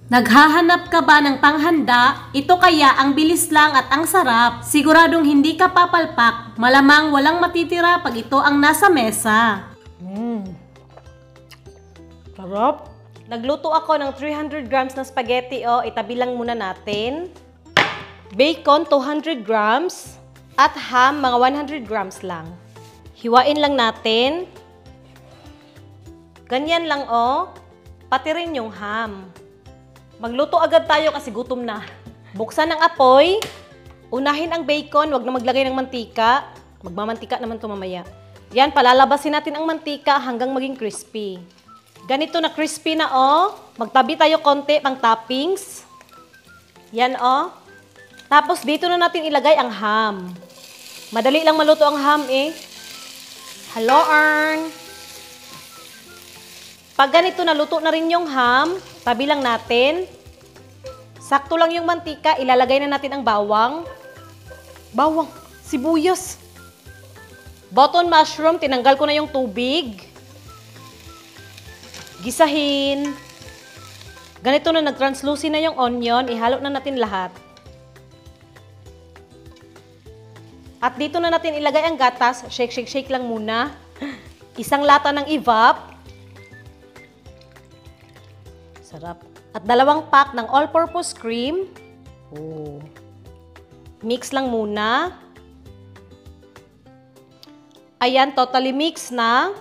Naghahanap ka ba ng panghanda? Ito kaya ang bilis lang at ang sarap. Siguradong hindi ka papalpak. Malamang walang matitira pag ito ang nasa mesa. Sarap. Nagluto ako ng 300 grams na spaghetti. Itabi lang muna natin. Bacon, 200 grams. At ham, mga 100 grams lang. Hiwain lang natin. Ganyan lang, Pati rin yung ham. Magluto agad tayo kasi gutom na. Buksan ang apoy. Unahin ang bacon, wag na maglagay ng mantika. Magmamantika naman ito mamaya. Yan, palalabasin natin ang mantika hanggang maging crispy. Ganito na crispy na, Magtabi tayo konti pang toppings. Yan, Tapos dito na natin ilagay ang ham. Madali lang maluto ang ham, Hello, Earn. Pag ganito naluto na rin yung ham, tabi lang natin. Sakto lang yung mantika, ilalagay na natin ang bawang. Bawang, sibuyas. Button mushroom, tinanggal ko na yung tubig. Gisahin. Ganito na nag-translucent na yung onion, ihalo na natin lahat. At dito na natin ilagay ang gatas, shake lang muna. Isang lata ng evap. Sarap. At 2 pack ng all-purpose cream. Mix lang muna. Ayan, totally mix na.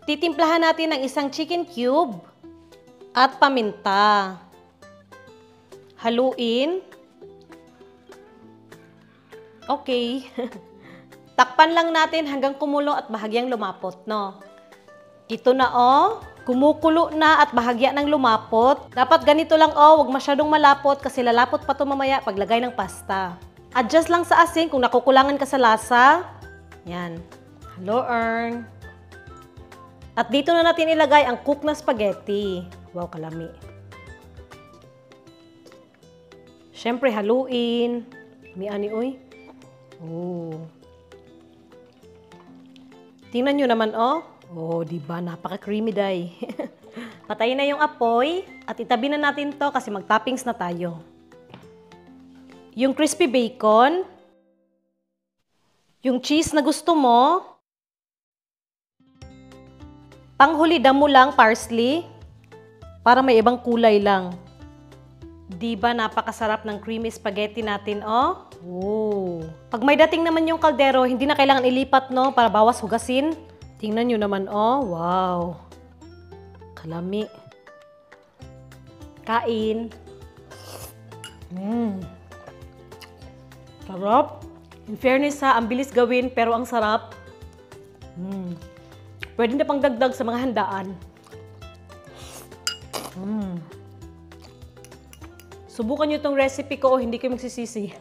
Titimplahan natin ng isang chicken cube at paminta. Haluin. Okay. Takpan lang natin hanggang kumulo at bahagyang lumapot, no? Ito na, kumukulo na at bahagya ng lumapot. Dapat ganito lang, huwag masyadong malapot kasi lalapot pa ito mamaya paglagay ng pasta. Adjust lang sa asin kung nakukulangan ka sa lasa. Yan. Hello, Earn. At dito na natin ilagay ang cook na spaghetti. Wow, kalami. Siyempre, haluin. May ani, uy. Tingnan nyo naman, diba? Napaka-creamy day. Patayin na yung apoy at itabi na natin to kasi mag-toppings na tayo. Yung crispy bacon, yung cheese na gusto mo, panghuli damo lang parsley para may ibang kulay lang. Diba napakasarap ng creamy spaghetti natin, Pag may dating naman yung kaldero, hindi na kailangan ilipat, no? Para bawas hugasin. Tingnan nyo naman, wow. Kalami. Kain. Sarap. In fairness ang bilis gawin pero ang sarap. Pwede na pang dagdag sa mga handaan. Subukan nyo itong recipe ko hindi kayo magsisisi.